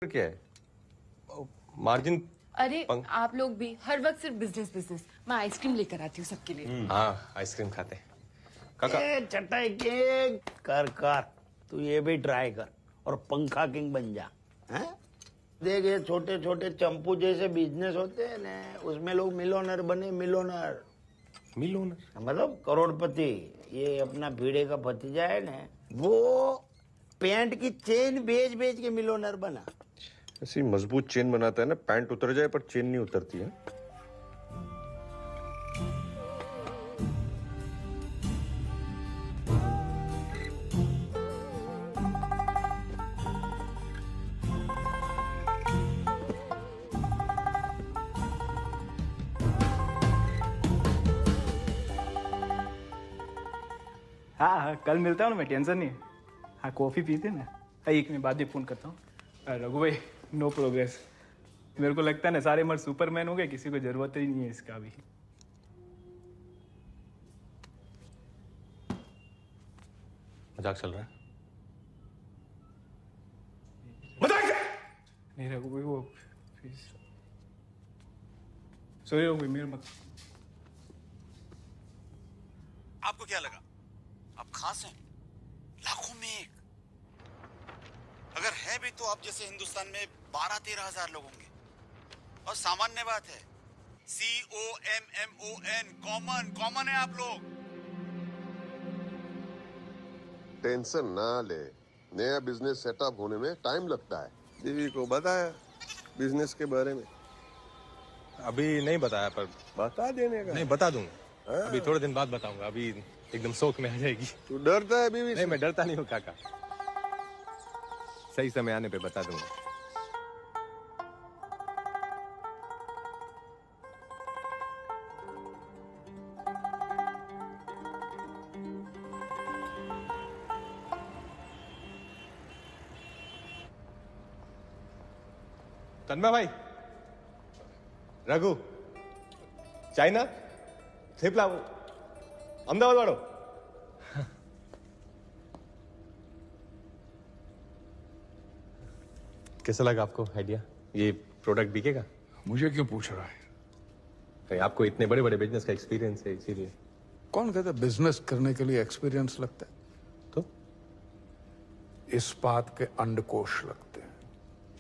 क्या है मार्जिन? अरे आप लोग भी हर वक्त सिर्फ बिजनेस बिजनेस। मैं आइसक्रीम लेकर आती हूँ सबके लिए। हाँ, आइसक्रीम खाते हैं काका। चटाई के कर तू ये भी ट्राई कर और पंखा किंग बन जा। हैं? देख ये छोटे छोटे चंपू जैसे बिजनेस होते हैं ना, उसमें लोग मिलोनर बने। मिलोनर मतलब करोड़पति। ये अपना भीड़े का भतीजा है ना, वो पैंट की चेन बेच बेच के मिलोनर बना। ऐसी मजबूत चेन बनाता है ना, पैंट उतर जाए पर चेन नहीं उतरती है। हाँ, कल मिलता हूँ ना मैं, टेंशन नहीं। हाँ, कॉफ़ी पीते ना। एक मिनट बाद ही फ़ोन करता हूँ। रघु भाई, नो प्रोग्रेस। मेरे को लगता है ना सारे मर्द सुपरमैन हो गए, किसी को जरूरत ही नहीं है इसका भी। मजाक चल रहा है? नहीं रघु भाई, वो सॉरी रघु भाई, मेरे मत। आपको क्या लगा आप खास हैं? लाखों में एक। अगर है भी तो आप जैसे हिंदुस्तान में 12-13 हजार लोग होंगे। और सामान्य बात है, COMMON, कॉमन है आप लोग। टेंशन ना ले, नया बिजनेस सेटअप होने में टाइम लगता है। बीवी को बताया बिजनेस के बारे में? अभी नहीं बताया, पर बता देने का। नहीं, बता दूंगा। अभी थोड़े दिन बाद बताऊंगा। अभी एकदम शौक में आ जाएगी। तू डरता है बीवी से? नहीं, मैं डरता नहीं हूँ काका। सही समय आने पे बता दूंगा। तन्मय भाई, रघु, चाइना थेपला अहमदाबाद वालों। कैसा लगा आपको आइडिया? ये प्रोडक्ट बिकेगा? मुझे क्यों पूछ रहा है? भाई, आपको इतने बड़े बड़े बिजनेस का एक्सपीरियंस है, इसीलिए। कौन कहता है बिजनेस करने के लिए एक्सपीरियंस लगता है? तो इस्पात के अंडकोश लगते हैं।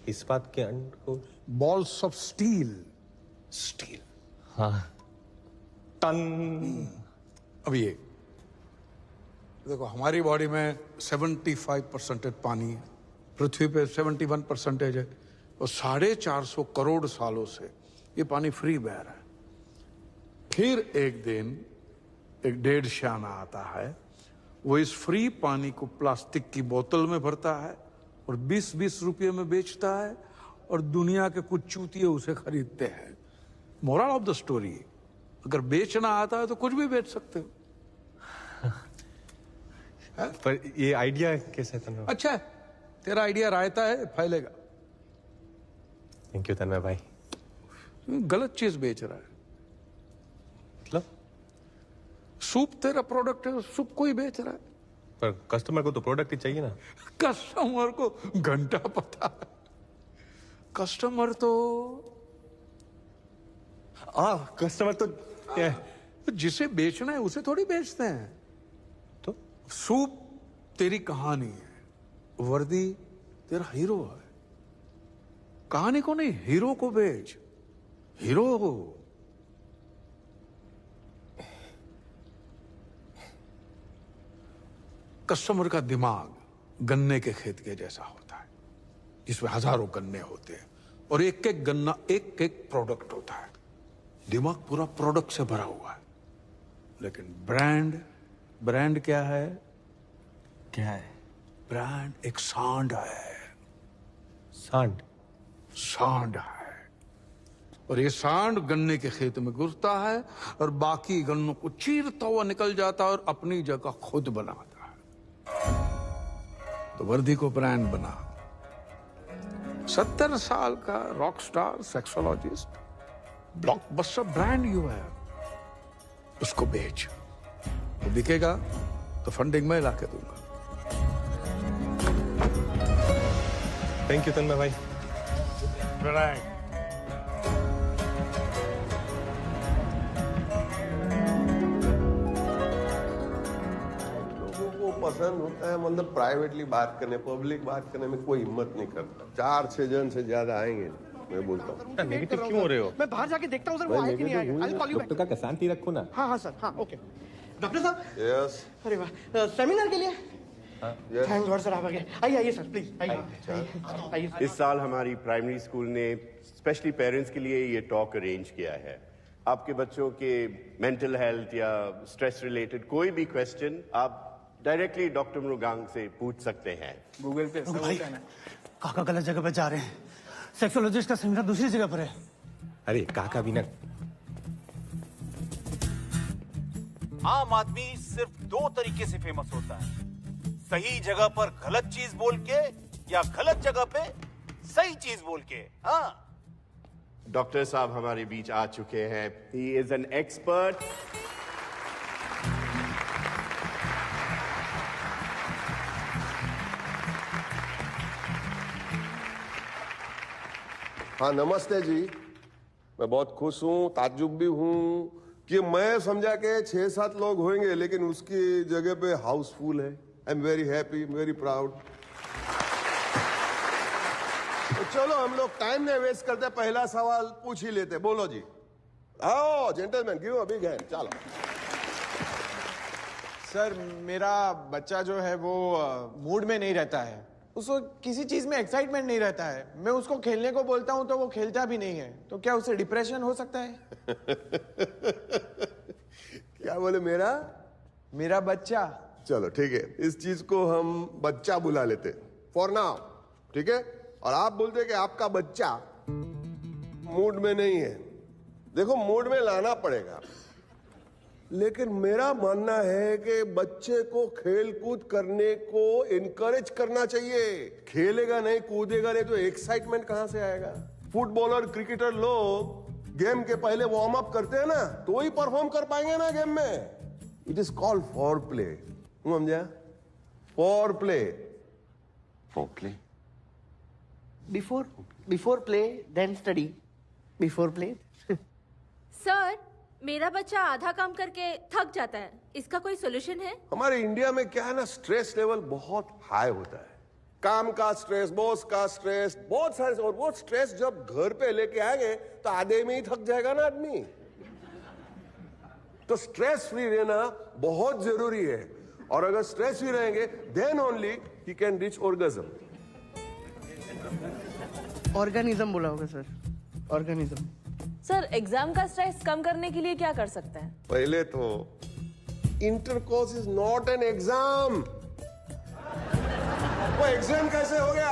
इस्पात के अंडकोश? Balls of steel. स्टील। हाँ, टन। अब ये देखो, हमारी बॉडी में 75% पानी है, पृथ्वी पे 71% है, और 450 करोड़ सालों से ये पानी फ्री बह रहा है। फिर एक दिन एक डेढ़ शाना आता है, वो इस फ्री पानी को प्लास्टिक की बोतल में भरता है और 20-20 रुपये में बेचता है, और दुनिया के कुछ चूतिए उसे खरीदते हैं। मोरल ऑफ द स्टोरी, अगर बेचना आता है तो कुछ भी बेच सकते हो। पर ये आइडिया कैसे है तन्मय? अच्छा है, तेरा आइडिया रायता है, फैलेगा। थैंक यू तन्मय भाई। गलत चीज बेच रहा है। मतलब? सूप तेरा प्रोडक्ट है, सूप को ही बेच रहा है। पर कस्टमर को तो प्रोडक्ट ही चाहिए ना। कस्टमर को घंटा पता है। कस्टमर तो कस्टमर तो क्या है? जिसे बेचना है उसे थोड़ी बेचते हैं। तो सूप तेरी कहानी है, वर्दी तेरा हीरो है। कहानी को नहीं, हीरो को बेच। हीरो हो। कस्टमर का दिमाग गन्ने के खेत के जैसा होता है, जिसमें हजारों गन्ने होते हैं और एक एक गन्ना एक एक प्रोडक्ट होता है। दिमाग पूरा प्रोडक्ट से भरा हुआ है। लेकिन ब्रांड क्या है? क्या है? ब्रांड एक सांड है। सांड है। और ये सांड गन्ने के खेत में घुसता है और बाकी गन्नों को चीरता हुआ निकल जाता है और अपनी जगह खुद बनाता है। तो वर्दी को ब्रांड बना। 70 साल का rock star sexologist, blockbuster brand you है, उसको बेच। वो बिकेगा तो फंडिंग में लाके दूंगा। थैंक यू तन्मय भाई। लोगों को पसंद होता है मतलब प्राइवेटली बात करने, पब्लिक बात करने में कोई हिम्मत नहीं करता। 4-6 जन से ज्यादा आएंगे नहीं, मैं बोलता हूँ। नेगेटिव क्यों हो रहे हो? मैं बाहर जाके देखता हूँ सर, वो आया कि नहीं आया। I'll call you back. Doctor का शांति रखो ना। हाँ हाँ सर, हाँ ओके। डॉक्टर साहब, यस अरे वाह, सेमिनार के लिए थैंक गॉड सर आप आ गए। आइए आइए सर प्लीज आइए आइए। इस साल हमारी प्राइमरी स्कूल ने स्पेशली पेरेंट्स के लिए ये टॉक अरेंज किया है। आपके बच्चों के मेंटल हेल्थ या स्ट्रेस रिलेटेड कोई भी क्वेश्चन आप डायरेक्टली डॉक्टर मृगांक से पूछ सकते हैं। गूगल पे सब भाई होता है ना। काका गलत जगह पे जा रहे हैं। सेक्सोलॉजिस्ट का सेमिनार दूसरी जगह पर है। अरे काका भी ना। आम आदमी सिर्फ 2 तरीके से फेमस होता है, सही जगह पर गलत चीज बोल के या गलत जगह पे सही चीज बोल के। हाँ, डॉक्टर साहब हमारे बीच आ चुके हैं। He is an expert. हाँ नमस्ते जी, मैं बहुत खुश हूँ, ताज्जुब भी हूँ कि मैं समझा के 6-7 लोग होंगे लेकिन उसकी जगह पे हाउसफुल है। I am very happy, very proud. तो चलो हम लोग टाइम नहीं वेस्ट करते, पहला सवाल पूछ ही लेते। बोलो जी। आओ gentleman, give a big hand. चलो सर, मेरा बच्चा जो है वो मूड में नहीं रहता है। उसको किसी चीज में एक्साइटमेंट नहीं रहता है। मैं उसको खेलने को बोलता हूँ तो वो खेलता भी नहीं है। तो क्या उसे डिप्रेशन हो सकता है? क्या बोले? मेरा बच्चा। चलो ठीक है, इस चीज को हम बच्चा बुला लेते फॉर नाउ, ठीक है। और आप बोलते कि आपका बच्चा मूड में नहीं है। देखो मूड में लाना पड़ेगा, लेकिन मेरा मानना है कि बच्चे को खेल कूद करने को इनकरेज करना चाहिए। खेलेगा नहीं, कूदेगा नहीं तो एक्साइटमेंट कहां से आएगा? फुटबॉलर, क्रिकेटर लोग गेम के पहले वार्म अप करते हैं ना, तो ही परफॉर्म कर पाएंगे ना गेम में। It is called for play. समझा? For play. For play. Before play then study. Before play. Sir, मेरा बच्चा आधा काम करके थक जाता है, इसका कोई सोल्यूशन है? हमारे इंडिया में क्या है ना, स्ट्रेस लेवल बहुत हाई होता है। काम का स्ट्रेस, बॉस का स्ट्रेस, बहुत सारे। और वो स्ट्रेस जब घर पे लेके आएंगे तो आधे में ही थक जाएगा ना आदमी। तो स्ट्रेस फ्री रहना बहुत जरूरी है। और अगर स्ट्रेस फ्री रहेंगे then only he can reach orgasm. Organism बोला होगा सर, ऑर्गेनिज्म। सर, एग्जाम का स्ट्रेस कम करने के लिए क्या कर सकते हैं? पहले तो intercourse is not an exam. वो एग्जाम कैसे हो गया?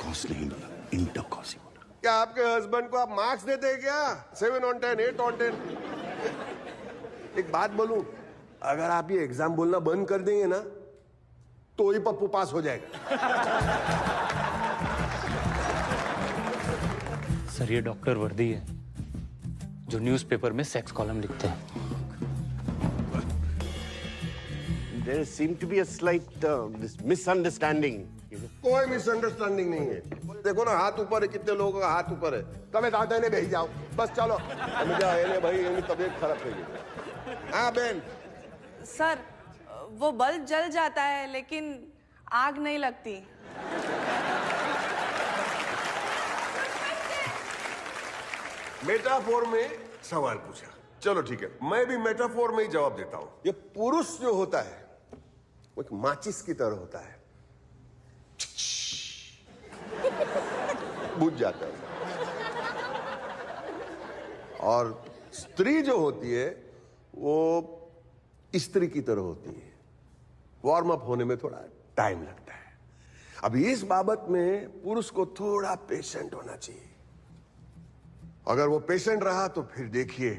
कॉस नहीं बोला, इंटरकॉस ही बोला। क्या आपके हस्बैंड को आप मार्क्स देते हैं क्या? 7 on 10, 8 on 10? एक बात बोलूं, अगर आप ये एग्जाम बोलना बंद कर देंगे ना तो ही पप्पू पास हो जाएगा। सर, ये डॉक्टर वर्दी है जो न्यूज़पेपर में सेक्स कॉलम लिखते हैं। There seemed to be a slight misunderstanding. कोई मिसअंडरस्टैंडिंग नहीं है। देखो ना, हाथ ऊपर है, कितने लोगों का हाथ ऊपर है। तबे दादा ने भेज जाओ, बस चलो। मुझे भाई तबीयत खराब हो गई। हाँ बहन। सर, वो बल्ब जल जाता है लेकिन आग नहीं लगती। मेटाफोर में सवाल पूछा, चलो ठीक है, मैं भी मेटाफोर में ही जवाब देता हूं। ये पुरुष जो होता है वो एक माचिस की तरह होता है, बुझ जाता है। और स्त्री जो होती है वो स्त्री की तरह होती है, वार्म अप होने में थोड़ा टाइम लगता है। अब इस बाबत में पुरुष को थोड़ा पेशेंट होना चाहिए। अगर वो पेशेंट रहा तो फिर देखिए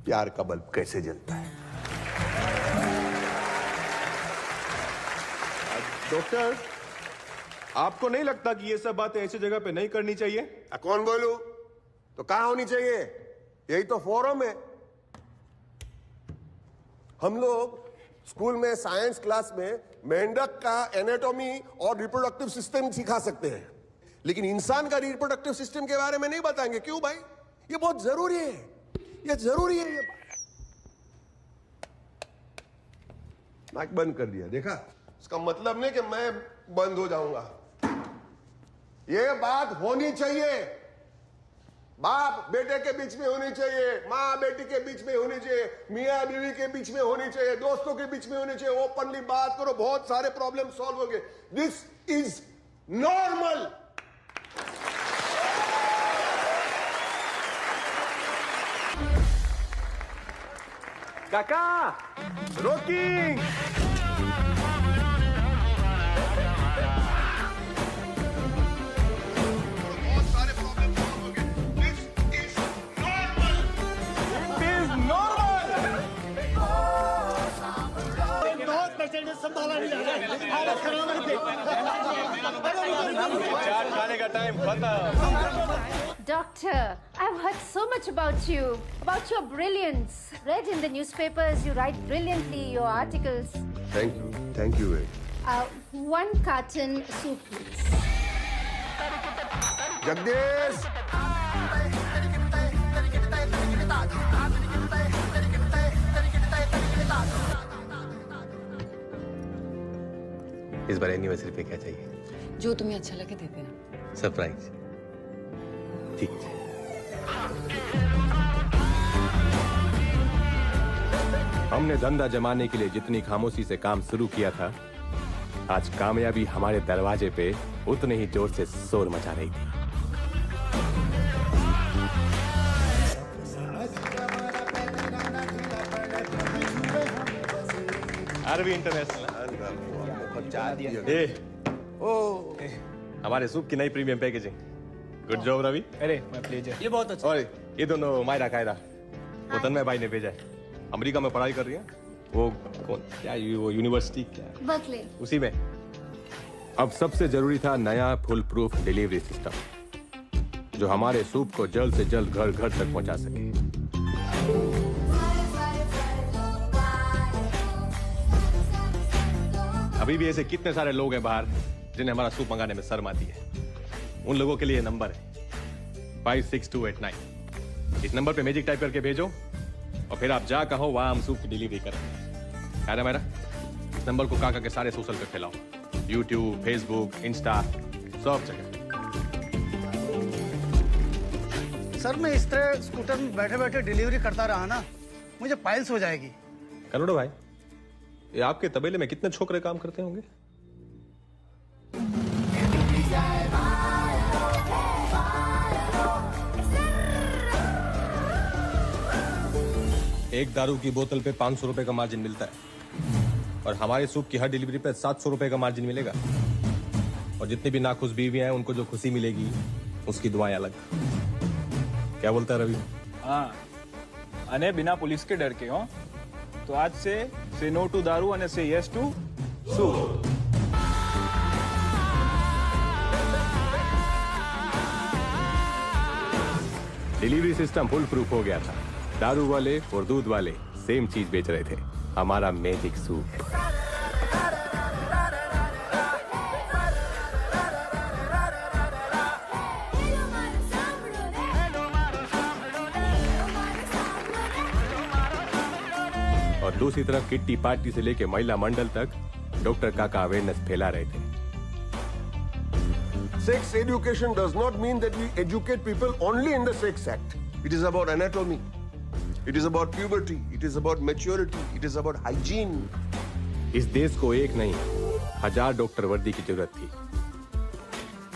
प्यार का बल्ब कैसे जलता है। डॉक्टर, आपको नहीं लगता कि ये सब बातें ऐसी जगह पे नहीं करनी चाहिए? कौन बोलू? तो कहां होनी चाहिए? यही तो फोरम है। हम लोग स्कूल में साइंस क्लास में मेंढक का एनाटॉमी और रिप्रोडक्टिव सिस्टम सिखा सकते हैं, लेकिन इंसान का रिप्रोडक्टिव सिस्टम के बारे में नहीं बताएंगे। क्यों भाई? ये बहुत जरूरी है, ये जरूरी है। ये माइक बंद कर दिया, देखा? इसका मतलब नहीं कि मैं बंद हो जाऊंगा। ये बात होनी चाहिए, बाप बेटे के बीच में होनी चाहिए, माँ बेटी के बीच में होनी चाहिए, मियाँ बीवी के बीच में होनी चाहिए, दोस्तों के बीच में होनी चाहिए। ओपनली बात करो, बहुत सारे प्रॉब्लम सॉल्व होंगे। This is normal. काका, रोकिंग। खाने का टाइम खत्म। Doctor, I've heard so much about you, about your brilliance. Read in the newspapers, you write brilliantly, your articles. Thank you. One carton soup, please. Jagdish, इस बार anniversary पे क्या चाहिए? जो तुम्हें अच्छा लगे दे देना। सरप्राइज। ठीक है। हमने धंधा जमाने के लिए जितनी खामोशी से काम शुरू किया था, आज कामयाबी हमारे दरवाजे पे उतने ही जोर से शोर मचा रही थी। RV international. हमारे सूप की नई premium packaging. Good job Ravi. अरे माय प्लेजर। ये बहुत अच्छा। और ये दोनों मायरा कायरा, वो तन्मय भाई ने भेजा है। अमेरिका में पढ़ाई कर रही है। वो कौन क्या वो यूनिवर्सिटी क्या बर्कले, उसी में। अब सबसे जरूरी था नया फुल प्रूफ डिलीवरी सिस्टम, जो हमारे सूप को जल्द से जल्द घर घर तक पहुंचा सके। अभी भी ऐसे कितने सारे लोग हैं बाहर जिन्हें हमारा सूप मंगाने में शर्म आती है। उन लोगों के लिए नंबर है 56289। इस नंबर पे मैजिक टाइप करके भेजो और फिर आप जा कहो वहां हम सूप की डिलीवरी करें। क्या मेरा इस नंबर को काका के सारे सोशल पे फैलाओ, यूट्यूब, फेसबुक, इंस्टा, सब जगह। सर मैं इस तरह स्कूटर में बैठे बैठे डिलीवरी करता रहा ना, मुझे पाइल्स हो जाएगी। करोड़ो भाई, ये आपके तबेले में कितने छोकरे काम करते होंगे? एक दारू की बोतल पे 500 रुपए का मार्जिन मिलता है और हमारे सूप की हर डिलीवरी पे 700 रुपए का मार्जिन मिलेगा। और जितनी भी नाखुश बीवियां हैं उनको जो खुशी मिलेगी उसकी दुआएं अलग। क्या बोलता है रवि? हाँ, अने बिना पुलिस के डर के हो तो आज से नो टू दारू અને say yes to soup. Delivery system full proof हो गया था। दारू वाले और दूध वाले सेम चीज बेच रहे थे, हमारा मैजिक सूप। और दूसरी तरफ किट्टी पार्टी से लेके महिला मंडल तक डॉक्टर काका अवेयरनेस फैला रहे थे। Sex education does not mean that we educate people only in the sex act. It is about anatomy. It is about puberty. It is about maturity. It is about hygiene. इस देश को एक नहीं 1000 doctor वर्दी की जरूरत थी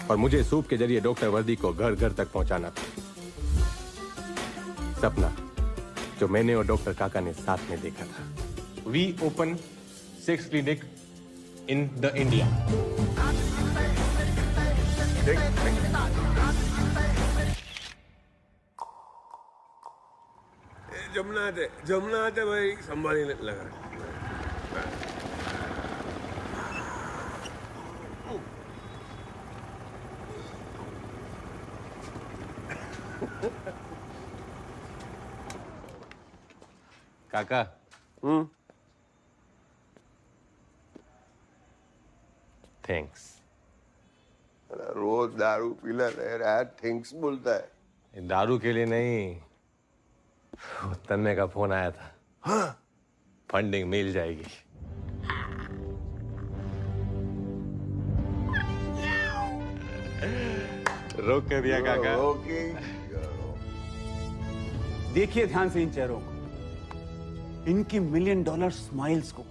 और मुझे सूप के जरिए डॉक्टर वर्दी को घर घर तक पहुंचाना था। सपना जो मैंने और डॉक्टर काका ने साथ में देखा था। We open sex clinic in the India. Jamuna आते भाई संभालने लगा। काका, थैंक्स। रोज दारू पीला रह रहा है, थिंग्स बोलता है। दारू के लिए नहीं, वो तन्ने का फोन आया था। हाँ? फंडिंग मिल जाएगी। रोक कर दिया काका। देखिए ध्यान से इन चेहरों को, इनकी $1 मिलियन स्माइल्स को।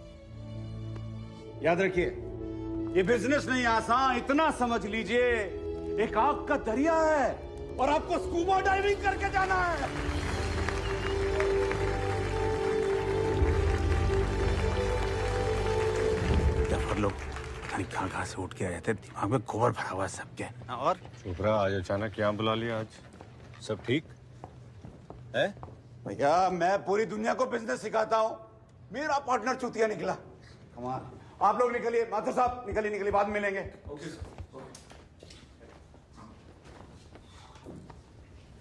याद रखिए, ये बिजनेस नहीं आसान, इतना समझ लीजिए एक आग का दरिया है और आपको स्कूबा डाइविंग करके जाना है। डफर लोग पता नहीं कहां से उठ के आए थे, दिमाग में गोबर भरा हुआ है सबके। और चुप रहा, आज अचानक क्या बुला लिया? आज सब ठीक है? भैया मैं पूरी दुनिया को बिजनेस सिखाता हूँ, मेरा पार्टनर चूतिया निकला। कमाल। आप लोग निकलिए, माथुर साहब निकलिए, बाद में मिलेंगे।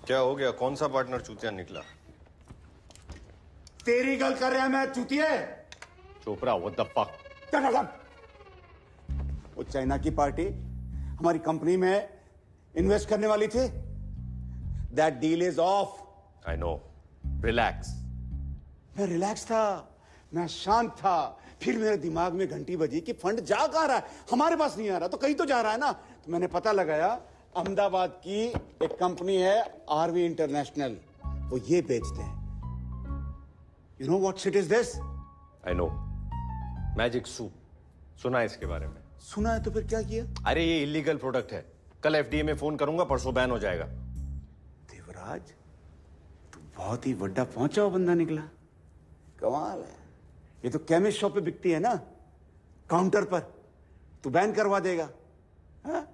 क्या हो गया? कौन सा पार्टनर चूतिया निकला? तेरी गल कर रहा मैं चूतिया। Chopra, what the fuck? वो चाइना की पार्टी हमारी कंपनी में इन्वेस्ट करने वाली थी। That deal is of. I know, relax. मैं रिलैक्स था, मैं शांत था, फिर मेरे दिमाग में घंटी बजी कि फंड जा कहां रहा है, हमारे पास नहीं आ रहा तो कहीं तो जा रहा है ना। तो मैंने पता लगाया, अहमदाबाद की एक कंपनी है आरवी इंटरनेशनल, वो ये बेचते हैं। You know what shit is this? I know, magic soup. सुना है इसके बारे में? सुना है तो फिर क्या किया? अरे ये इलीगल प्रोडक्ट है, कल एफडीए में फोन करूंगा, परसों बैन हो जाएगा। देवराज, तू बहुत ही बड़ा पहुंचा हुआ बंदा निकला। कमाल है। ये तो केमिस्ट शॉप पे बिकती है ना, काउंटर पर। तू बैन करवा देगा? हा?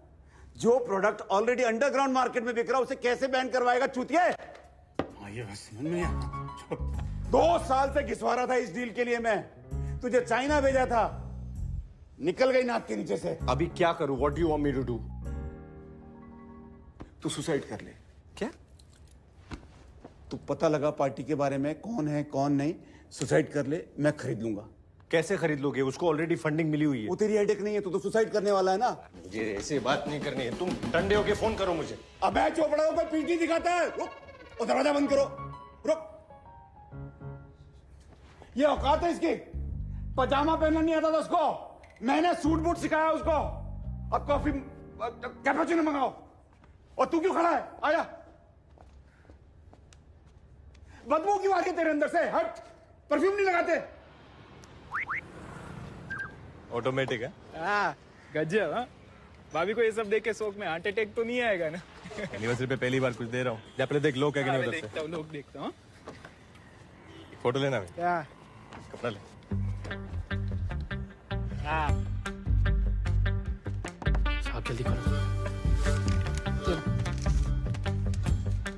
जो प्रोडक्ट ऑलरेडी अंडरग्राउंड मार्केट में बिक रहा है उसे कैसे बैन करवाएगा चूतिया? ये बस समझ में नहीं आता। 2 साल से घिसवा रहा था इस डील के लिए मैं, तुझे चाइना भेजा था, निकल गई नाक के नीचे से। अभी क्या करूं? What do you want me to do? तू सुसाइड कर ले। क्या? तू पता लगा पार्टी के बारे में, कौन है कौन नहीं, सुसाइड कर ले, मैं खरीद लूंगा। कैसे खरीद लोगे? उसको ऑलरेडी फंडिंग मिली हुई है। वो तेरी हेडेक नहीं है, तू तो सुसाइड करने वाला है ना। मुझे ऐसे बात नहीं करनी है, तुम ठंडे होके फोन करो मुझे। अबे चोपड़ा ऊपर पीठी दिखाता है। रुक, और दरवाजा बंद करो। रुक, ये औकात है इसकी? पजामा पहनना नहीं आता था उसको, मैंने सूट बूट सिखाया उसको। अब कॉफी कैपुचिनो मंगाओ। और तू क्यों खड़ा है? आया। बदबू क्यों आ रही है तेरे अंदर से? हट, परफ्यूम नहीं लगाते? ऑटोमेटिक है। हाँ, गजब। हाँ, भाभी को ये सब देख के शौक में हार्ट अटैक तो नहीं आएगा ना? एनिवर्सरी पे पहली बार कुछ दे रहा हूँ। जा पहले देख लोग क्या नहीं उधर से। देखता हूँ, लोग देखता हूँ। फोटो लेना है। क्या? कपड़ा ले। हाँ। साहब जल्दी करो।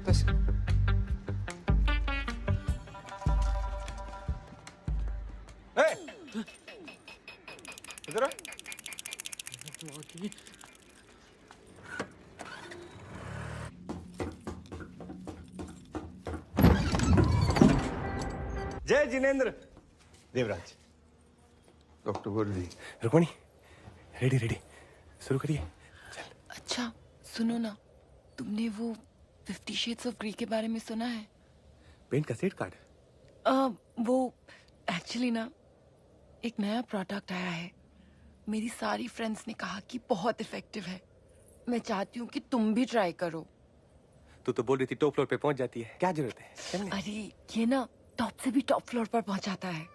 बस। इधर आ। जय जिनेंद्र। देवराज। डॉक्टर वर्दी। रुक्मणी, रेडी रेडी, शुरू करिए। अच्छा सुनो ना, तुमने वो 50 शेड्स ऑफ ग्रे के बारे में सुना है? पेंट का सेट कार्ड? वो एक्चुअली ना एक नया प्रोडक्ट आया है। मेरी सारी फ्रेंड्स ने कहा कि बहुत इफेक्टिव है। मैं चाहती हूँ कि तुम भी ट्राई करो। तू तो बोल रही थी टॉप फ्लोर पे पहुंच जाती है, क्या जरूरत है? अरे ये ना टॉप से भी टॉप फ्लोर पर पहुंचाता है।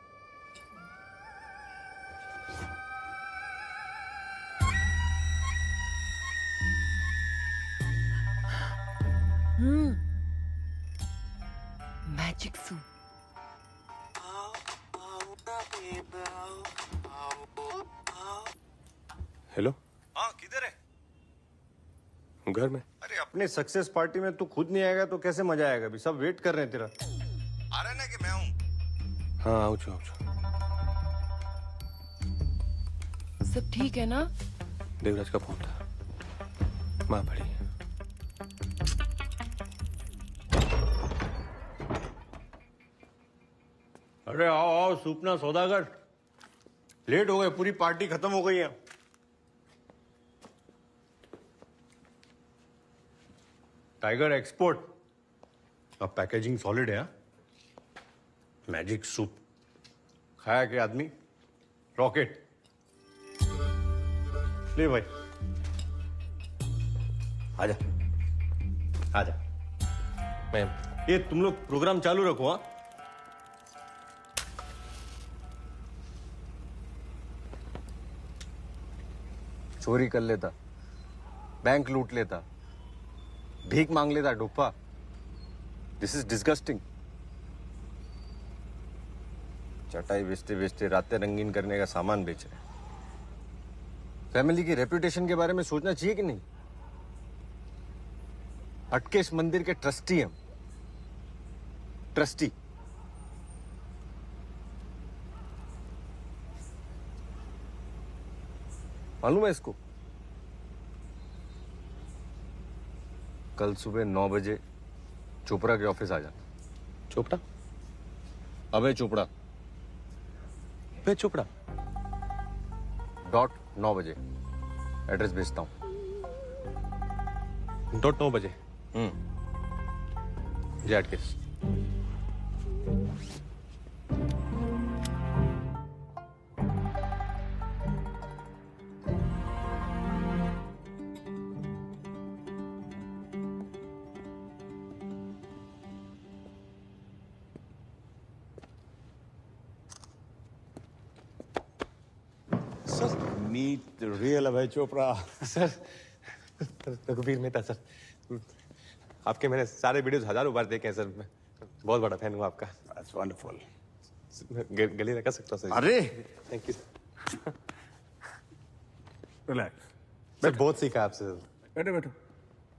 Magic soup. हेलो। हाँ किधर है? घर में। अरे अपने सक्सेस पार्टी में तू खुद नहीं आएगा तो कैसे मजा आएगा? अभी सब वेट कर रहे हैं तेरा। आ रहा है ना कि मैं हूँ? हाँ आओ छो। सब ठीक है ना? देवराज का फोन था, माँ पड़ी। अरे आओ आओ, सूपना सौदागर। लेट हो गए, पूरी पार्टी खत्म हो गई है। Tiger export. अब पैकेजिंग सॉलिड है। हाँ? मैजिक सूप खाया क्या आदमी? रॉकेट ले भाई, आजा आजा। मैं ये तुम लोग प्रोग्राम चालू रखो। हाँ, चोरी कर लेता, बैंक लूट लेता, भीख मांग लेता डुप्पा। This is disgusting. चटाई बेचते बेचते रातें रंगीन करने का सामान बेच रहे। फैमिली की रेपुटेशन के बारे में सोचना चाहिए कि नहीं? अटकेश मंदिर के ट्रस्टी हम, ट्रस्टी। मालूम है इसको? कल सुबह 9 बजे चोपड़ा के ऑफिस आ जाना। चोपड़ा? अबे चोपड़ा। अबे चोपड़ा डॉट 9 बजे एड्रेस भेजता हूँ। डॉट 9 बजे। जेट केस। Meet the real Abhay Chopra. Sir, रघुवीर मेहता सर, आपके मैंने सारे वीडियोस हजारों बार देखे हैं सर। मैं बहुत बड़ा फैन हूँ आपका। That's wonderful. गले लगा सकता हूँ सर? अरे थैंक यू सर। रिलैक्स। मैं बहुत सीखा आपसे सर। बैठो बैठो।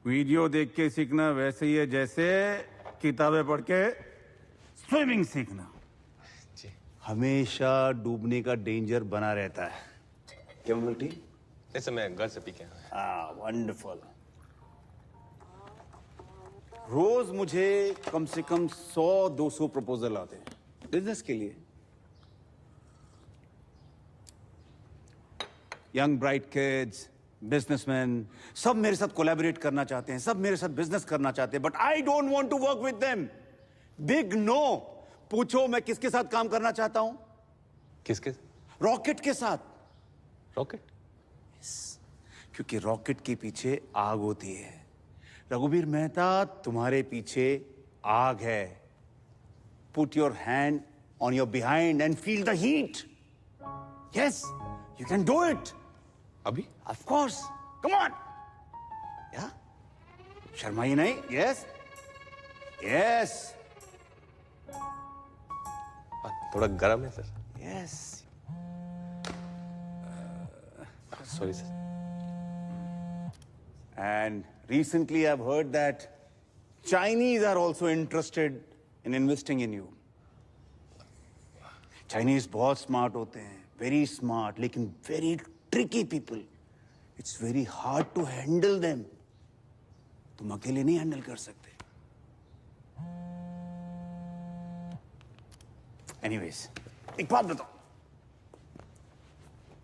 वीडियो देख के सीखना वैसे ही है जैसे किताबें पढ़ के स्विमिंग सीखना। हमेशा डूबने का डेंजर बना रहता है। क्या बोलती? ऐसे मैं घर से पी के आया। वंडरफुल। रोज मुझे कम से कम 100-200 प्रपोजल आते हैं बिजनेस के लिए। यंग ब्राइट किड्स, बिजनेसमैन, सब मेरे साथ कोलैबोरेट करना चाहते हैं, सब मेरे साथ बिजनेस करना चाहते हैं, but I don't want to work with them. Big no. पूछो मैं किसके साथ काम करना चाहता हूं? किसके? रॉकेट के साथ। रॉकेट? क्योंकि रॉकेट के पीछे आग होती है। रघुवीर मेहता, तुम्हारे पीछे आग है। Put your hand on your behind and feel the heat. Yes, you can do it. अभी? Of course, come on. या शर्माइए नहीं। Yes yes. थोड़ा गर्म है sir. Yes. Sorry sir. And recently I've heard that Chinese are also interested in investing in you. Chinese बहुत smart होते हैं, very smart, लेकिन very tricky people. It's very hard to handle them. तुम अकेले नहीं हैंडल कर सकते। Anyways, एक बात बताओ,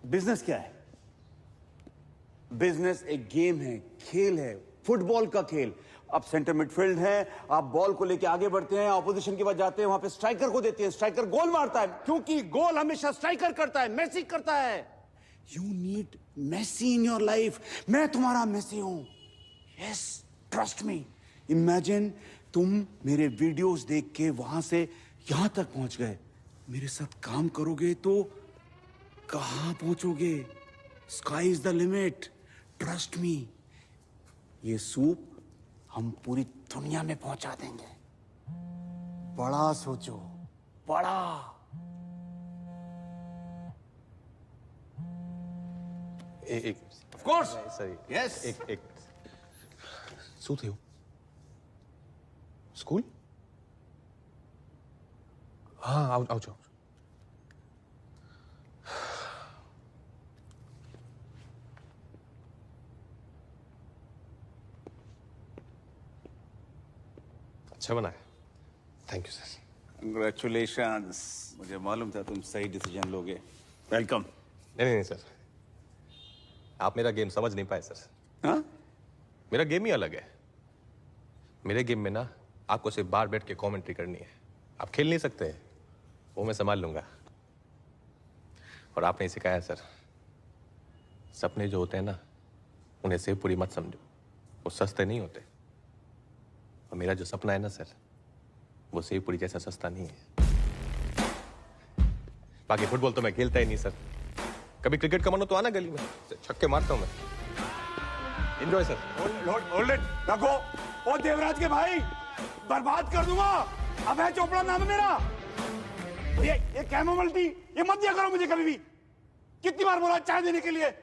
बिजनेस क्या है? बिजनेस एक गेम है, खेल है, फुटबॉल का खेल। आप सेंटर मिडफील्ड हैं, आप बॉल को लेके आगे बढ़ते हैं, ऑपोजिशन के पास जाते हैं, वहां पे स्ट्राइकर को देते हैं, स्ट्राइकर गोल मारता है, क्योंकि गोल हमेशा स्ट्राइकर करता है, मेसी करता है। You need Messi in your life. मैं तुम्हारा मेसी हूं। Yes, trust me. इमेजिन तुम मेरे वीडियोस देख के वहां से यहां तक पहुंच गए। मेरे साथ काम करोगे तो कहां पहुंचोगे? Sky is the limit. Trust me. ये सूप हम पूरी दुनिया में पहुंचा देंगे। बड़ा सोचो, बड़ा। एक ऑफ कोर्स सर। यस। एक શું થયું? સ્કૂલ? હા, આવજો। अच्छा बनाया। Thank you sir. कंग्रेचुलेशंस। मुझे मालूम था तुम सही डिसीजन लोगे। वेलकम। नहीं सर, आप मेरा गेम समझ नहीं पाए सर। हाँ? मेरा गेम ही अलग है। मेरे गेम में ना आपको सिर्फ बाहर बैठ के कमेंट्री करनी है। आप खेल नहीं सकते, वो मैं संभाल लूंगा। और आपने सिखाया सर, सपने जो होते हैं ना उन्हें सेव पूरी मत समझो, वो सस्ते नहीं होते। और मेरा जो सपना है ना सर, वो सेव पूरी जैसा सस्ता नहीं है। बाकी फुटबॉल तो मैं खेलता ही नहीं सर। कभी क्रिकेट का मन हो तो आना गली में, छक्के मारता हूं मैं। Enjoy sir. होल्ड इट, रखो। ओ देवराज के भाई, बर्बाद कर दूंगा। अभय चोपड़ा नाम है मेरा। ये कैमोमाइल टी ये मत दिया करो मुझे कभी भी। कितनी बार बोला चाय देने के लिए।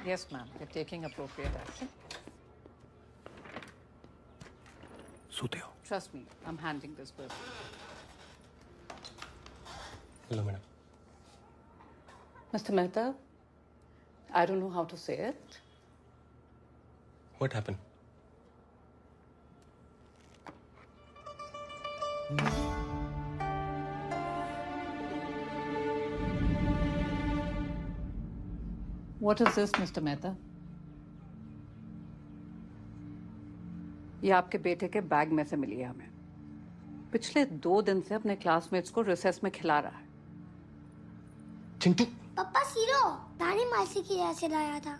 Yes, ma'am. We're taking appropriate action. सोते हो? Trust me, I'm handling this person. Hello madam. Mr. Mehta, I don't know how to say it. What happened? What is this, Mr. Mehta? ये आपके बेटे के बैग में से मिली है हमें। पिछले 2 दिन से अपने क्लासमेट्स को रिसेस में खिला रहा है। चिंटू। पापा सीरो दानी मासी की यहाँ से लाया था।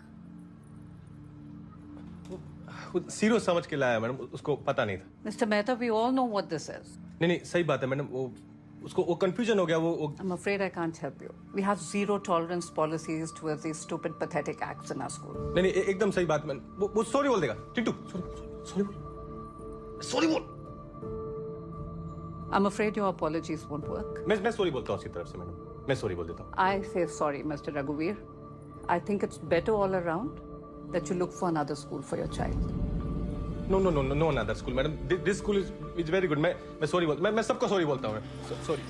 सीरो समझ के लाया मैडम, उसको पता नहीं था। Mr. Mehta, we all know what this is. नहीं सही बात है मैडम, वो कंफ्यूजन हो गया वो। I'm afraid I can't help you. We have zero tolerance policies towards these stupid, pathetic acts in our school. नहीं एकदम सही बात मैडम। वो सॉरी बोल देगा। चिंटू सॉरी बोल। I'm afraid your apologies won't work. मैं सॉरी बोलता हूँ उसकी तरफ से मैडम, मैं सॉरी बोल देता हूँ। I say sorry, Mr. Raghuveer. I think it's better all around that you look for another school for your child. No, another school, madam. This school is very good. मैं sorry मैं सबको sorry बोलता हूँ मैं। Sorry.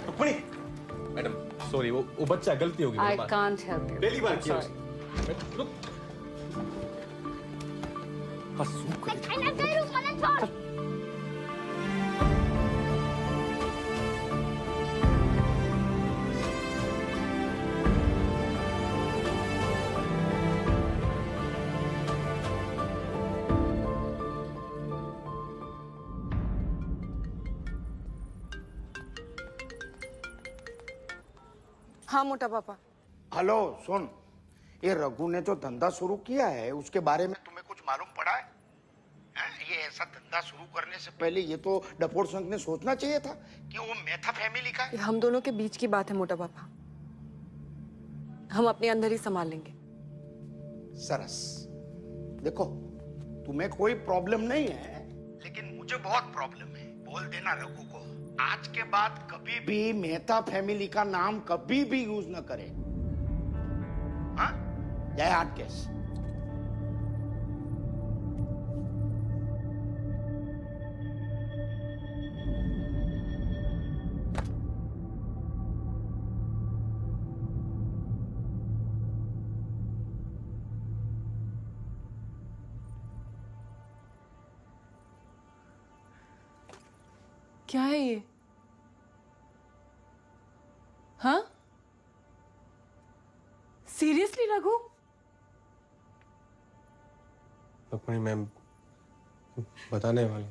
Rukmini, madam sorry, वो बच्चा गलती होगी। I can't help you. पहली बार किया। हाँ मोटा पापा। हेलो सुन, ये रघु ने जो धंधा शुरू किया है उसके बारे में तुम्हें कुछ मालूम पड़ा है? ये ऐसा धंधा शुरू करने से पहले ये तो डपोर संघ ने सोचना चाहिए था कि वो मेहता फैमिली का है। हम दोनों के बीच की बात है मोटा पापा, हम अपने अंदर ही संभाल लेंगे। सरस, देखो तुम्हें कोई प्रॉब्लम नहीं है, लेकिन मुझे बहुत प्रॉब्लम है। बोल देना रघु को आज के बाद कभी भी मेहता फैमिली का नाम कभी भी यूज न करे। हाँ? जय हाटकेश। क्या है ये? हाँ? सीरियसली रघु? रुक्मिणी मैम बताने वाले।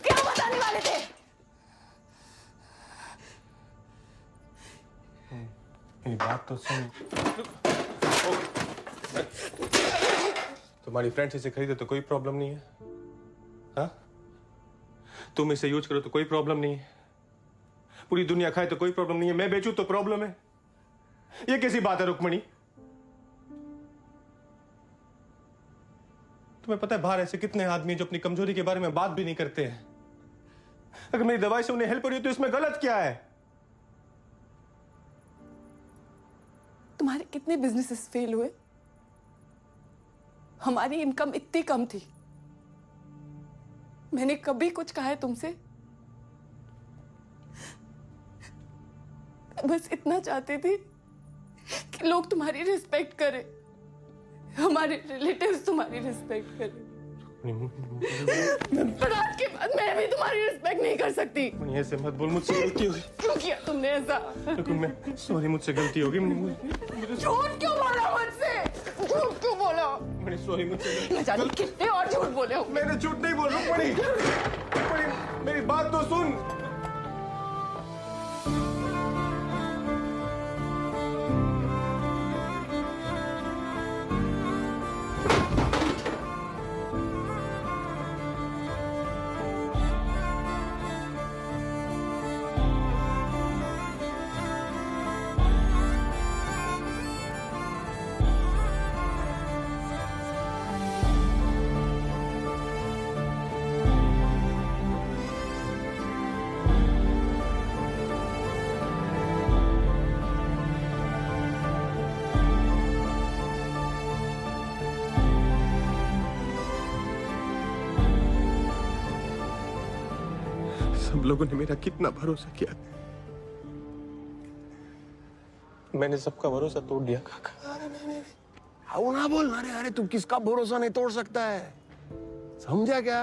क्या बताने वाले थे? मेरी बात तो सुन। तुम्हारी फ्रेंड्स इसे खरीदे तो कोई प्रॉब्लम नहीं है। हाँ? तुम इसे यूज करो तो कोई प्रॉब्लम नहीं है। पूरी दुनिया खाए तो कोई प्रॉब्लम नहीं है। मैं बेचूं तो प्रॉब्लम है। ये कैसी बात है रुक्मिणी? तुम्हें पता है बाहर ऐसे कितने आदमी जो अपनी कमजोरी के बारे में बात भी नहीं करते हैं। अगर मेरी दवाई से उन्हें हेल्प हो रही हो तो इसमें गलत क्या है? तुम्हारे कितने बिजनेसेस फेल हुए? हमारी इनकम इतनी कम थी, मैंने कभी कुछ कहा है तुमसे? बस इतना चाहती थी कि लोग तुम्हारी रिस्पेक्ट करें, हमारे रिलेटिव्स तुम्हारी रिस्पेक्ट करें। पर आज के बाद मैं भी तुम्हारी रिस्पेक्ट नहीं कर सकती। ऐसे मत बोल, मुझसे गलती होगी। क्यों किया तुमने ऐसा? मैं सॉरी, मुझसे गलती होगी। झूठ क्यों बोला मुझसे? झूठ क्यों बोला? मैंने सॉरी, मुझसे न जाने कितने और झूठ बोले हो। मैंने झूठ नहीं बोल रहा। मेरी बात तो सुन। सब लोगों ने मेरा कितना भरोसा किया। मैंने सबका भरोसा तोड़ दिया काका। आओ ना बोल। अरे अरे तू किसका भरोसा नहीं तोड़ सकता है, समझा क्या?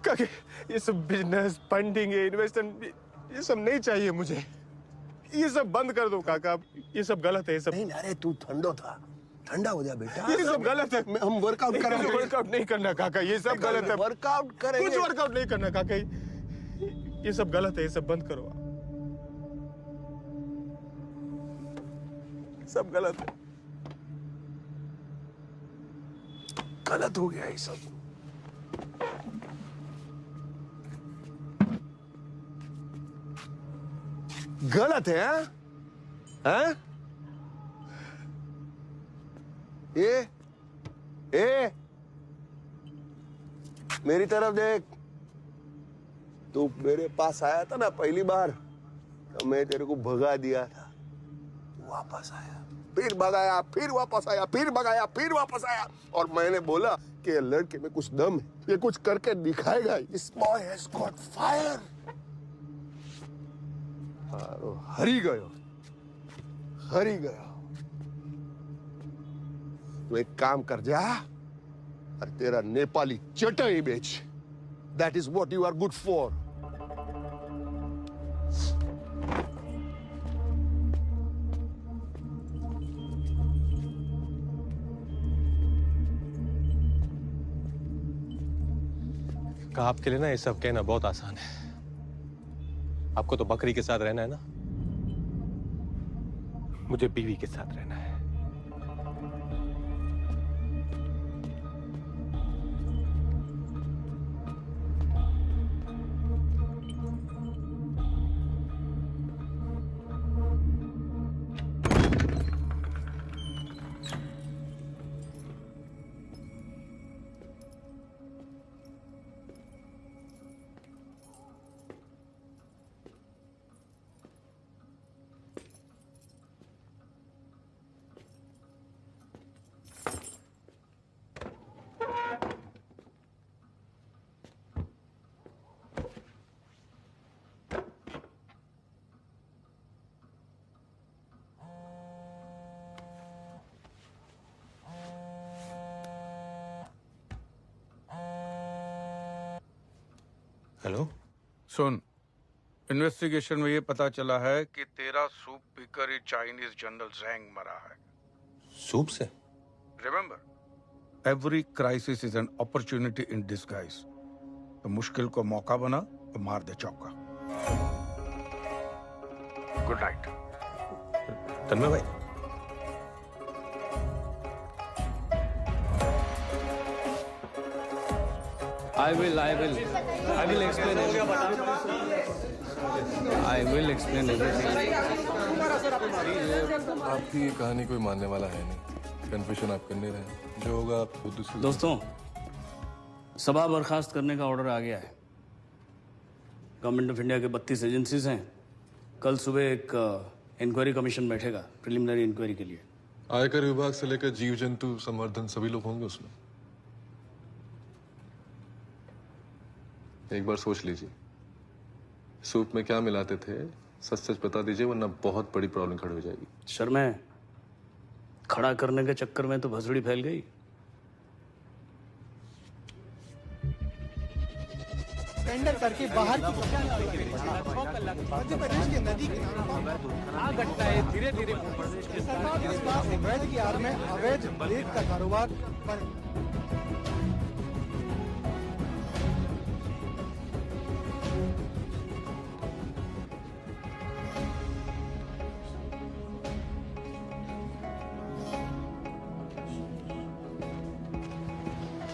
काके ये सब बिजनेस फंडिंग इन्वेस्टमेंट ये सब नहीं चाहिए मुझे। ये सब बंद कर दो काका। ये सब गलत है। ये सब नहीं। अरे तू ठंडो था, ठंडा हो जा बेटा। ये सब गलत है। हम वर्कआउट करेंगे। वर्कआउट नहीं करना काका, ये सब गलत है। वर्कआउट करेंगे। कुछ वर्कआउट नहीं करना काका, ये सब गलत है। ये सब बंद करो, सब गलत है। गलत हो गया ये सब। गलत है हाँ? हाँ? ए मेरी तरफ देख। तू मेरे पास आया था ना पहली बार, तो मैं तेरे को भगा दिया था। वापस आया, फिर भगाया, फिर वापस आया, फिर भगाया, फिर वापस आया। और मैंने बोला कि ये लड़के में कुछ दम है, ये कुछ करके दिखाएगा। This boy has got fire। हरी गयो, हरी गयो। तू एक काम कर जा और तेरा नेपाली चटाई बेच। That is what you are good for। आपके लिए ना ये सब कहना बहुत आसान है। आपको तो बकरी के साथ रहना है ना, मुझे बीवी के साथ रहना है। हेलो सुन, इन्वेस्टिगेशन में ये पता चला है कि तेरा सूप पीकर ही चाइनीज जनरल ज़ैंग मरा है। सूप से? Remember, every crisis is an opportunity in disguise. तो मुश्किल को मौका बना तो मार दे चौका। Good night. तन्मय भाई, I will explain everything. I will explain everything. आपकी ये कहानी कोई मानने वाला है नहीं। कन्फेशन आप करने रहे, जो होगा आप खुद दूसरे। दोस्तों, सभा बर्खास्त करने का ऑर्डर आ गया है। गवर्नमेंट ऑफ इंडिया के 32 एजेंसीज हैं। कल सुबह एक इंक्वायरी कमीशन बैठेगा प्रिलिमिनरी इंक्वायरी के लिए। आयकर विभाग से लेकर जीव जंतु संवर्धन सभी लोग होंगे उसमें। एक बार सोच लीजिए, सूप में क्या मिलाते थे, सच सच बता दीजिए, वरना बहुत बड़ी प्रॉब्लम खड़ी हो जाएगी। शर्मा, खड़ा करने के चक्कर में तो भसड़ी फैल गई। टेंडर करके बाहर की मध्य प्रदेश के नदी धीरे धीरे सरकार इस बार अवैध की आड़ में अवैध रेत का कारोबार पर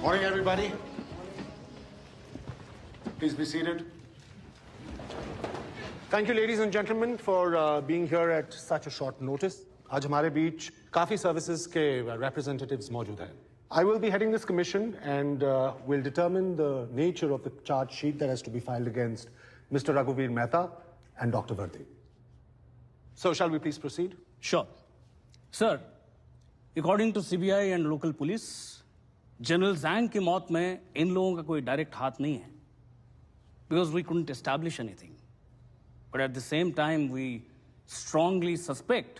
Morning, everybody. Please be seated. Thank you, ladies and gentlemen, for being here at such a short notice. आज हमारे बीच काफी services के representatives मौजूद हैं. I will be heading this commission and will determine the nature of the charge sheet that has to be filed against Mr. Raghuveer Mehta and Dr. Vardi. So, shall we please proceed? Sure. Sir, according to CBI and local police, general जैंग की मौत में इन लोगों का कोई direct हाथ नहीं है because we couldn't establish anything but at the same time we strongly suspect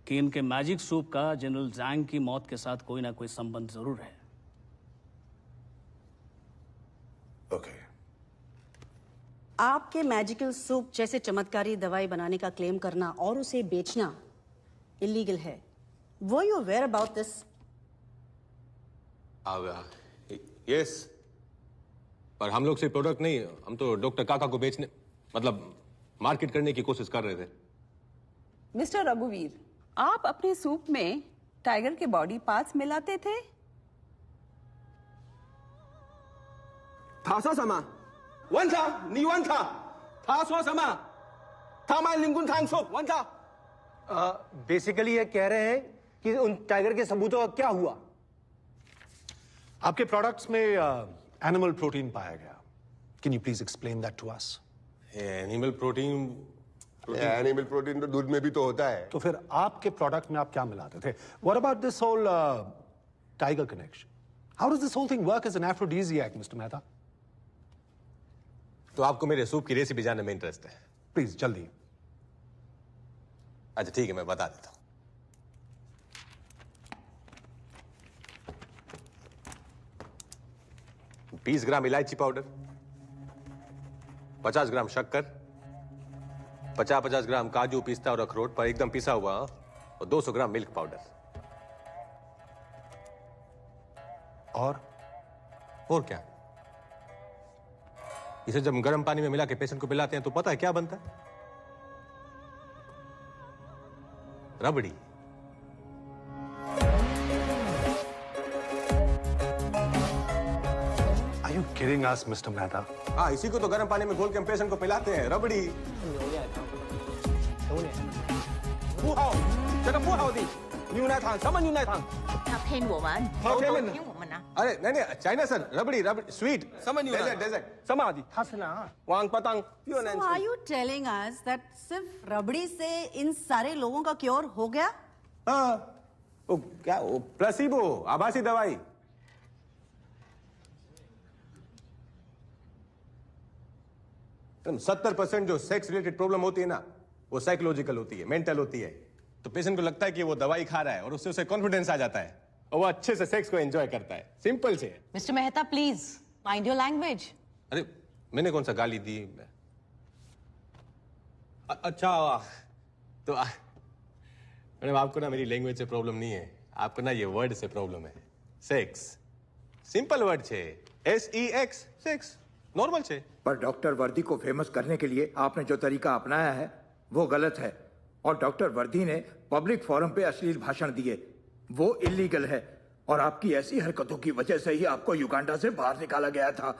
कि इनके मैजिक सूप का जनरल जैंग की मौत के साथ कोई ना कोई संबंध जरूर है. Okay. आपके मैजिकल सूप जैसे चमत्कारी दवाई बनाने का क्लेम करना और उसे बेचना इलीगल है. Were you aware about this? Yes, पर हम लोग सिर्फ प्रोडक्ट नहीं, हम तो डॉक्टर काका को बेचने मतलब मार्केट करने की कोशिश कर रहे थे. मिस्टर रघुवीर, आप अपने सूप में टाइगर के बॉडी पार्ट्स मिलाते थे? बेसिकली ये कह रहे हैं कि उन टाइगर के सबूतों का क्या हुआ? आपके प्रोडक्ट्स में एनिमल प्रोटीन पाया गया. Can you please explain that to us? Animal protein animal protein तो दूध में भी तो होता है. तो फिर आपके प्रोडक्ट में आप क्या मिलाते थे? What about this whole tiger connection? How does this whole thing work as an aphrodisiac, mister Mehta? तो आपको मेरे सूप की रेसिपी जानने में इंटरेस्ट है? प्लीज जल्दी. अच्छा ठीक है, मैं बता देता हूं. 20 ग्राम इलायची पाउडर, 50 ग्राम शक्कर, 50-50 ग्राम काजू, पिस्ता और अखरोट पर एकदम पिसा हुआ, और 200 ग्राम मिल्क पाउडर. और क्या? इसे जब गर्म पानी में मिला के पेशेंट को पिलाते हैं तो पता है क्या बनता है? रबड़ी. Are you kidding us, Mr. Mehta? हाँ, इसी को तो गर्म पानी में घोल के हम पेशेंट को पिलाते हैं, रबड़ी. अरे नहीं नहीं, China sir, rabri rabri sweet. Dessert. So are you telling us that सिर्फ रबड़ी से इन सारे लोगों का क्योर हो गया? हाँ. वो क्या, वो प्लेसिबो, आभासी दवाई. तुम 70% जो सेक्स रिलेटेड प्रॉब्लम होती है ना, वो साइकोलॉजिकल होती है, मेंटल होती है. तो पेशेंट को लगता है कि वो दवाई खा रहा है और उससे उसे कॉन्फिडेंस आ जाता है और वो अच्छे से सेक्स को एंजॉय करता है. सिंपल से. Mister Mehta, please mind your language. अरे मैंने कौन सा गाली दी? अच्छा तो मैडम, आपको ना मेरी लैंग्वेज से प्रॉब्लम नहीं है, आपको ना ये वर्ड से प्रॉब्लम है. सेक्स सिंपल वर्ड छे, SEX, सेक्स नॉर्मल छे. पर डॉक्टर वर्दी को फेमस करने के लिए आपने जो तरीका अपनाया है वो गलत है. और डॉक्टर वर्दी ने पब्लिक फोरम पे अश्लील भाषण दिए, वो इलीगल है. और आपकी ऐसी हरकतों की वजह से ही आपको युगांडा से बाहर निकाला गया था.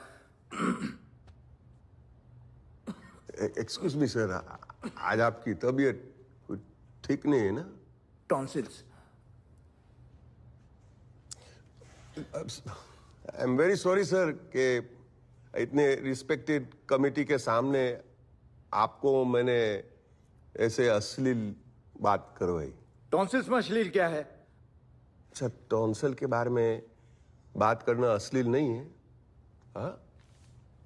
एक्सक्यूज मी सर, आज आपकी तबीयत ठीक नहीं है ना? Tonsils. I am very sorry sir कि इतने रिस्पेक्टेड कमिटी के सामने आपको मैंने ऐसे अश्लील बात करवाई. टॉन्सिल्स में अश्लील क्या है? अच्छा, टॉन्सिल के बारे में बात करना अश्लील नहीं है? हाँ,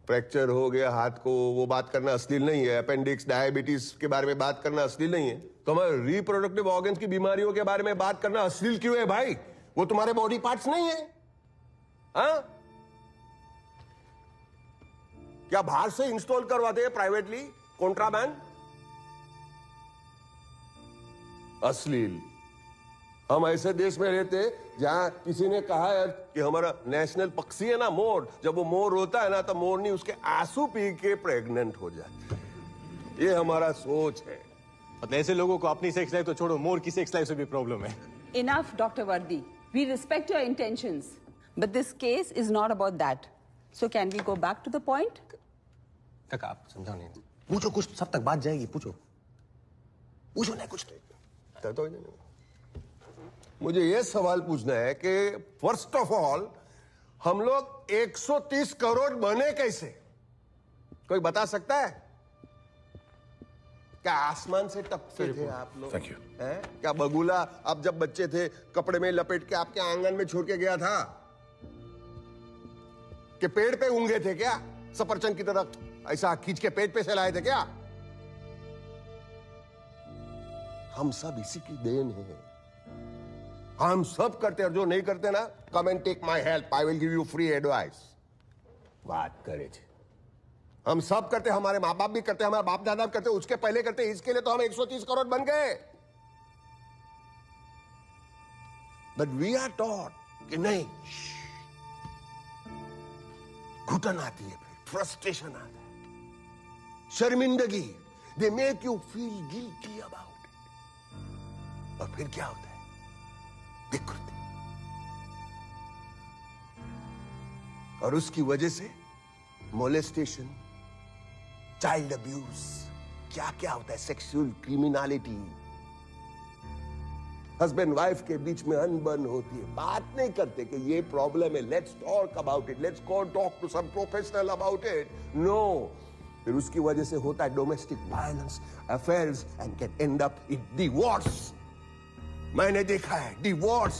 फ्रैक्चर हो गया हाथ को, वो बात करना अश्लील नहीं है. अपेंडिक्स, डायबिटीज के बारे में बात करना अश्लील नहीं है. तो हमारे रिप्रोडक्टिव ऑर्गन्स की बीमारियों के बारे में बात करना अश्लील क्यों है भाई? वो तुम्हारे बॉडी पार्ट्स नहीं है. हाँ, क्या बाहर से इंस्टॉल करवाते हैं प्राइवेटली कॉन्ट्राबैंड? अश्लील। हम ऐसे देश में रहते जहां किसी ने कहा है कि हमारा नेशनल पक्षी है ना मोर, जब वो मोर रोता है ना तो मोरनी उसके आंसू पी के प्रेग्नेंट हो जाती है। ये हमारा सोच है। मतलब ऐसे लोगों को अपनी सेक्स लाइफ तो छोड़ो, मोर की सेक्स लाइफ से भी प्रॉब्लम है। Enough, Dr. Vardi. We respect your intentions, but this case is not about that. So can we go back to the point? काका आप समझाओ नहीं, पूछो कुछ, सब तक बात जाएगी। पूछो पूछो नहीं, कुछ नहीं तो मुझे ये सवाल पूछना है कि फर्स्ट ऑफ ऑल हम लोग 130 करोड़ बने कैसे? कोई बता सकता है? क्या आसमान से टपके थे आप लोग? Thank you. क्या बगुला आप जब बच्चे थे कपड़े में लपेट के आपके आंगन में छोड़ के गया था? कि पेड़ पे ऊंगे थे क्या सफरचंद की तरह ऐसा खींच के पेट पे से लाए थे क्या? हम सब इसी की देन है। हम सब करते हैं, जो नहीं करते ना, come and take my help, I will give you free advice. बात करे थे। हम सब करते, हमारे माँ बाप भी करते, हमारे बाप दादा भी करते, उसके पहले करते, इसके लिए तो हम 130 करोड़ बन गए। बट वी आर टॉट कि नहीं, घुटन आती है, फिर फ्रस्ट्रेशन आता है, शर्मिंदगी, they make you feel guilty about it. और फिर क्या होता है? विकृति। और उसकी वजह से मोलेस्टेशन, चाइल्ड अब्यूज, क्या क्या होता है, सेक्सुअल क्रिमिनलिटी, हस्बैंड वाइफ के बीच में अनबन होती है, बात नहीं करते कि ये प्रॉब्लम है, let's talk about it, let's go talk to some professional about it. No, फिर उसकी वजह से होता है domestic violence, affairs and can end up in divorce. मैंने देखा है डिवोर्स।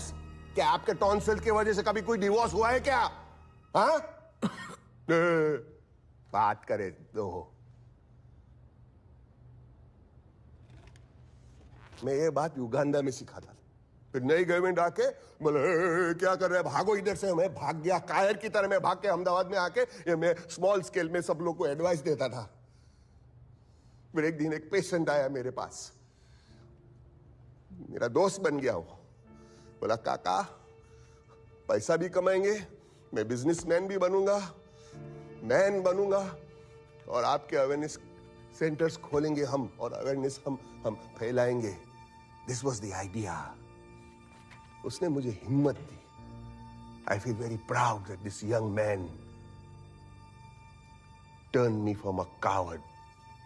क्या आपके टॉन्सिल की वजह से कभी कोई डिवोर्स हुआ है क्या? हाँ? बात करे दो। मैं ये बात युगांडा में सिखाता था, फिर नई गवर्नमेंट आके बोले क्या कर रहे हैं, भागो इधर से। मैं भाग गया कायर की तरह, मैं भाग के अहमदाबाद में आके ये मैं स्मॉल स्केल में सब लोग को एडवाइस देता था। फिर एक दिन एक पेशेंट आया मेरे पास, मेरा दोस्त बन गया वो। बोला काका पैसा भी कमाएंगे, मैं बिजनेसमैन भी बनूंगा, मैन बनूंगा, और आपके अवेयरनेस सेंटर्स खोलेंगे हम, और अवेयरनेस हम फैलाएंगे। This was the idea. उसने मुझे हिम्मत दी। I feel very proud that this young man turn me from a coward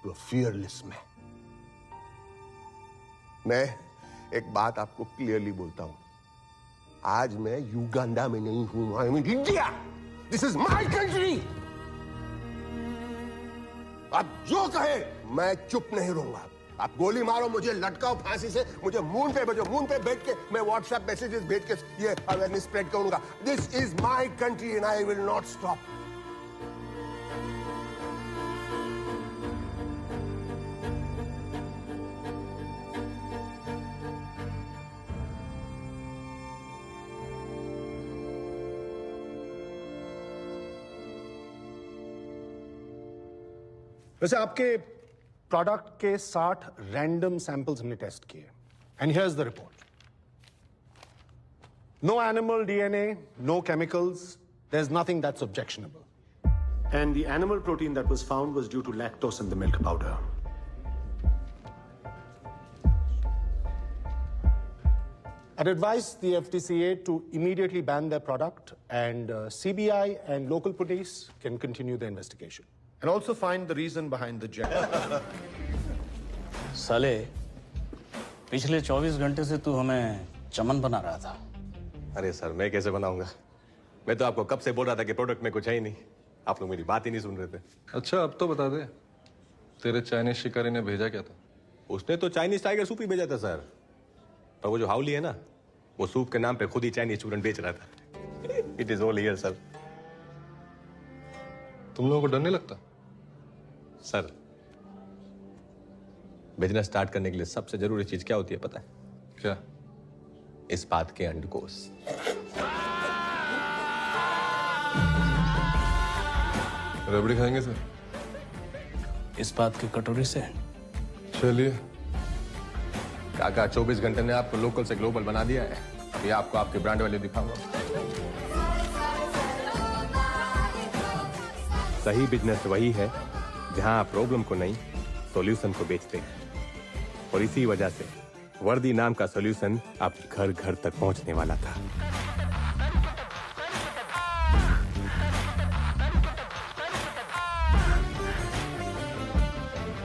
to a fearless man. मैं एक बात आपको क्लियरली बोलता हूं, आज मैं युगांडा में नहीं हूं, I am in India. This is my country. आप जो कहे मैं चुप नहीं रहूंगा। आप गोली मारो, मुझे लटकाओ फांसी से, मुझे मून पे भेजो, मून पे बैठ के मैं व्हाट्सएप मैसेजेस भेज के ये अवेयरनेस स्प्रेड करूंगा। This is my country and I will not stop. वैसे आपके प्रोडक्ट के 60 रैंडम सैंपल्स हमने टेस्ट किए, and here is the report. No animal DNA, no chemicals, there is nothing that's objectionable, and the animal protein that was found was due to lactose in the milk powder. I'd advise the FTCA to immediately ban their product, and CBI and local police can continue the investigation. And also find the reason behind the jet. साले, पिछले 24 घंटे से तू हमें चमन बना रहा था। अरे सर, मैं कैसे बनाऊंगा? मैं तो आपको कब से बोल रहा था कि प्रोडक्ट में कुछ है ही नहीं। आप लोग मेरी बात ही नहीं सुन रहे थे। अच्छा अब तो बता दे, तेरे चाइनीज शिकारी ने भेजा क्या था? उसने तो चाइनीज टाइगर सूप ही भेजा था सर, पर वो जो हाउली है ना, वो सूप के नाम पे खुद ही चाइनीज चूरन बेच रहा था। It is all here sir. तुम लोगों को डर नहीं लगता? सर, बिजनेस स्टार्ट करने के लिए सबसे जरूरी चीज क्या होती है पता है? क्या? इस बात के अंडकोश। रबड़ी खाएंगे सर? इस बात की कटोरी से। चलिए। काका 24 घंटे ने आपको लोकल से ग्लोबल बना दिया है। अभी आपको आपके ब्रांड वाले दिखाऊंगा। सही बिजनेस वही है जहां आप प्रॉब्लम को नहीं सॉल्यूशन को बेचते हैं, और इसी वजह से वर्दी नाम का सॉल्यूशन आप घर घर तक पहुंचने वाला था।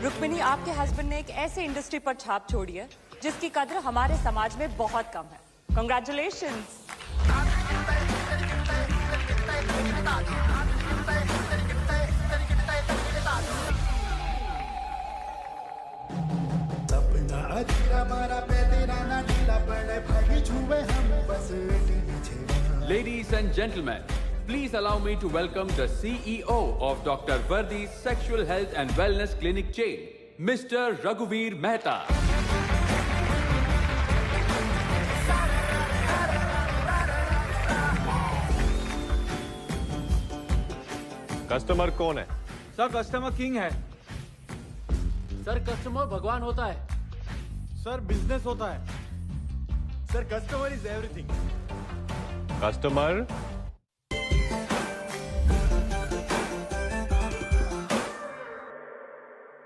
रुक्मिणी, आपके हस्बैंड ने एक ऐसे इंडस्ट्री पर छाप छोड़ी है जिसकी कद्र हमारे समाज में बहुत कम है। Congratulations! Ladies and gentlemen, please allow me to welcome the CEO of Dr. Vardi's Sexual Health and Wellness Clinic chain, Mr. Raghuveer Mehta. Customer कौन है? सर कस्टमर किंग है। सर कस्टमर भगवान होता है। सर बिजनेस होता है। Sir customer is everything. Customer